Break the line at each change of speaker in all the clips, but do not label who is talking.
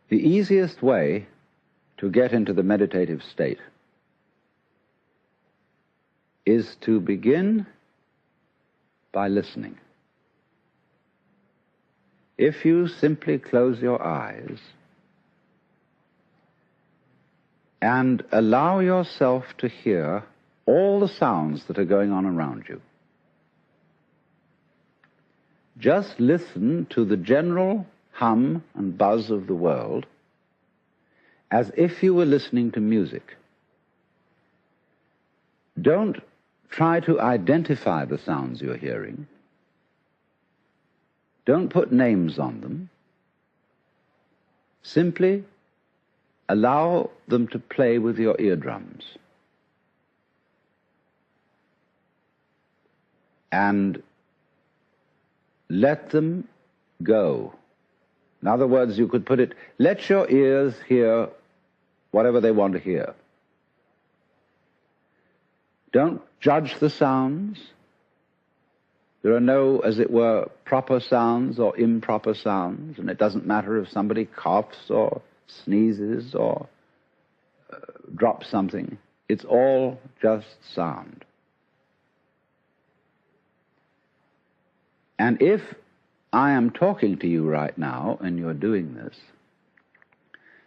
The easiest way to get into the meditative state is to begin by listening. If you simply close your eyes and allow yourself to hear all the sounds that are going on around you, just listen to the general hum and buzz of the world as if you were listening to music. Don't try to identify the sounds you're hearing. Don't put names on them. Simply allow them to play with your eardrums. And let them go. In other words, you could put it, let your ears hear whatever they want to hear. Don't judge the sounds. There are no, as it were, proper sounds or improper sounds, and it doesn't matter if somebody coughs or sneezes or drops something. It's all just sound. And if I am talking to you right now and you're doing this,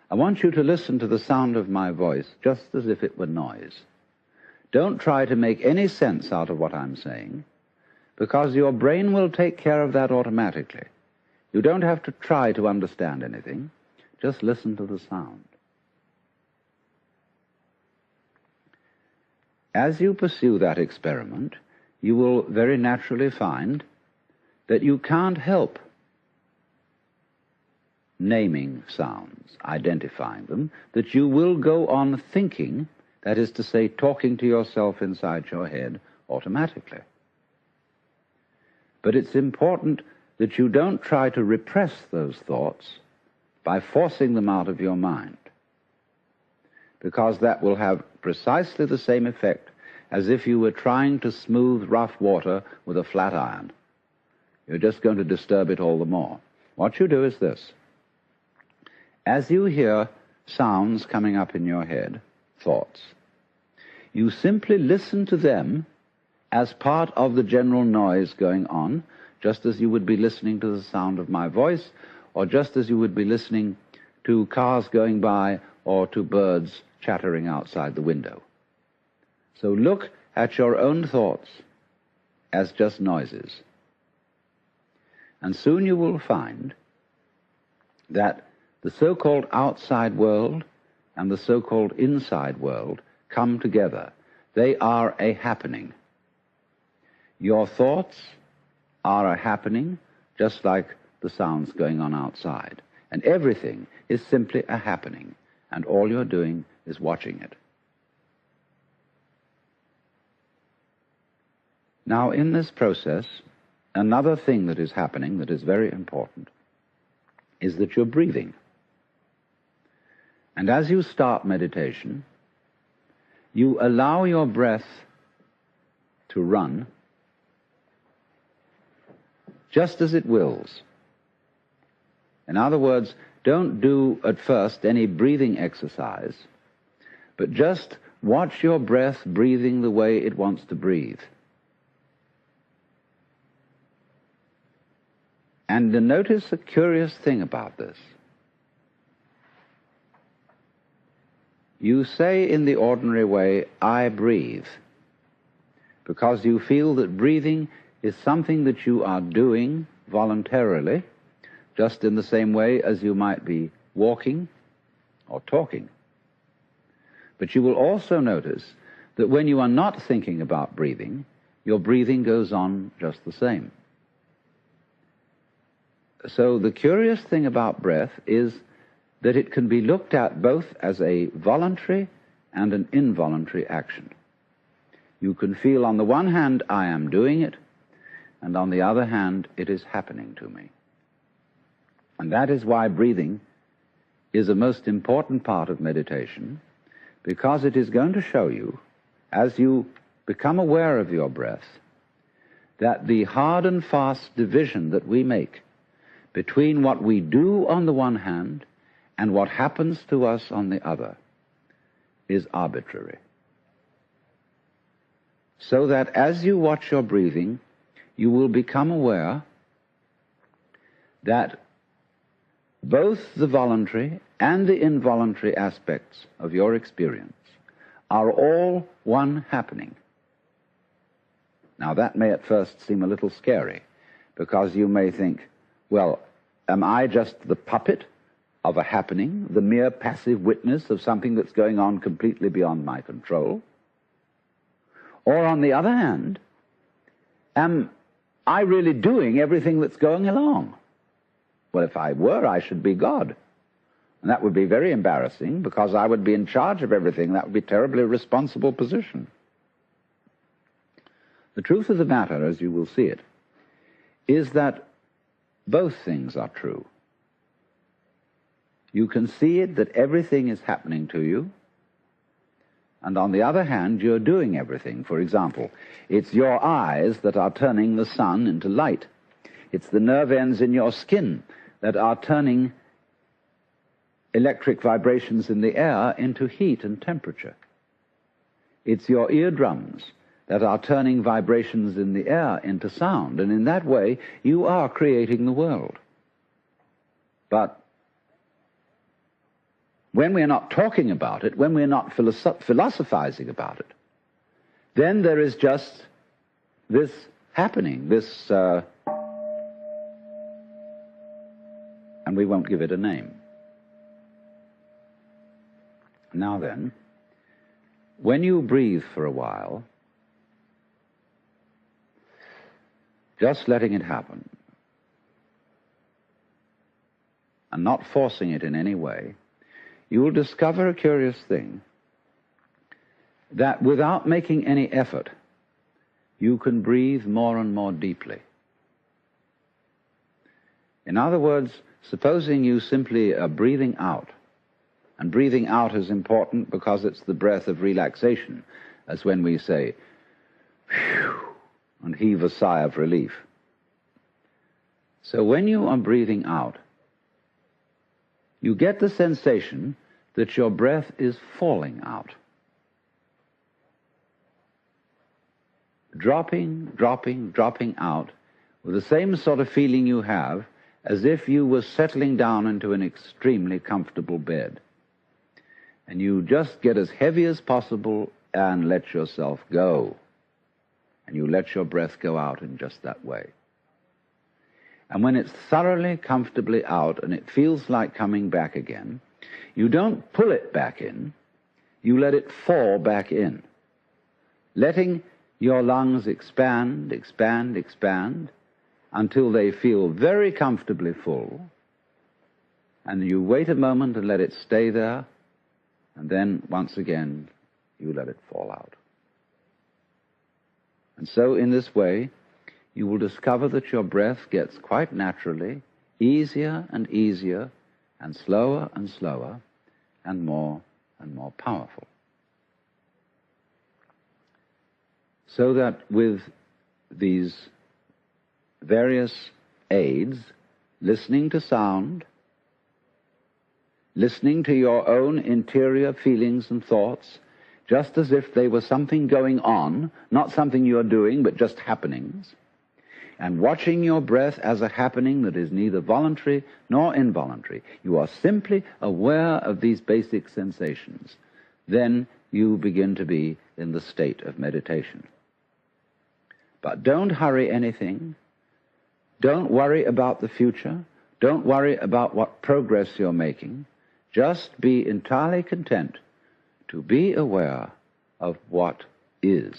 I want you to listen to the sound of my voice just as if it were noise. Don't try to make any sense out of what I'm saying, because your brain will take care of that automatically. You don't have to try to understand anything. Just listen to the sound. As you pursue that experiment, you will very naturally find that you can't help naming sounds, identifying them, that you will go on thinking, that is to say, talking to yourself inside your head automatically. But it's important that you don't try to repress those thoughts by forcing them out of your mind, because that will have precisely the same effect as if you were trying to smooth rough water with a flat iron. You're just going to disturb it all the more. What you do is this. As you hear sounds coming up in your head, thoughts, you simply listen to them as part of the general noise going on, just as you would be listening to the sound of my voice, or just as you would be listening to cars going by or to birds chattering outside the window. So look at your own thoughts as just noises. And soon you will find that the so-called outside world and the so-called inside world come together. They are a happening. Your thoughts are a happening, just like the sounds going on outside. And everything is simply a happening, and all you're doing is watching it. Now, in this process, another thing that is happening that is very important is that you're breathing. And as you start meditation, you allow your breath to run just as it wills. In other words, don't do at first any breathing exercise, but just watch your breath breathing the way it wants to breathe. And notice a curious thing about this. You say in the ordinary way, I breathe, because you feel that breathing is something that you are doing voluntarily, just in the same way as you might be walking or talking. But you will also notice that when you are not thinking about breathing, your breathing goes on just the same. So the curious thing about breath is that it can be looked at both as a voluntary and an involuntary action. You can feel on the one hand, I am doing it, and on the other hand, it is happening to me. And that is why breathing is a most important part of meditation, because it is going to show you, as you become aware of your breath, that the hard and fast division that we make between what we do on the one hand and what happens to us on the other is arbitrary. So that as you watch your breathing, you will become aware that both the voluntary and the involuntary aspects of your experience are all one happening. Now that may at first seem a little scary, because you may think, well, am I just the puppet of a happening, the mere passive witness of something that's going on completely beyond my control? Or on the other hand, am I really doing everything that's going along? Well, if I were, I should be God. And that would be very embarrassing, because I would be in charge of everything. That would be a terribly responsible position. The truth of the matter, as you will see it, is that both things are true. You can see it that everything is happening to you, and on the other hand, you're doing everything. For example, it's your eyes that are turning the sun into light. It's the nerve ends in your skin that are turning electric vibrations in the air into heat and temperature. It's your eardrums that are turning vibrations in the air into sound, and in that way you are creating the world. But when we're not talking about it, when we're not philosophizing about it, then there is just this happening, this, and we won't give it a name. Now then, when you breathe for a while, just letting it happen, and not forcing it in any way, you will discover a curious thing, that without making any effort, you can breathe more and more deeply. In other words, supposing you simply are breathing out, and breathing out is important because it's the breath of relaxation, as when we say, phew, and heave a sigh of relief. So when you are breathing out, you get the sensation that your breath is falling out. Dropping, dropping, dropping out, with the same sort of feeling you have as if you were settling down into an extremely comfortable bed. And you just get as heavy as possible and let yourself go. And you let your breath go out in just that way. And when it's thoroughly, comfortably out and it feels like coming back again, you don't pull it back in, you let it fall back in, letting your lungs expand, expand, expand, until they feel very comfortably full, and you wait a moment and let it stay there, and then, once again, you let it fall out. And so, in this way, you will discover that your breath gets quite naturally easier and easier, and slower, and more powerful. So that with these various aids, listening to sound, listening to your own interior feelings and thoughts, just as if they were something going on, not something you're doing, but just happenings, and watching your breath as a happening that is neither voluntary nor involuntary. You are simply aware of these basic sensations. Then you begin to be in the state of meditation. But don't hurry anything. Don't worry about the future. Don't worry about what progress you're making. Just be entirely content to be aware of what is.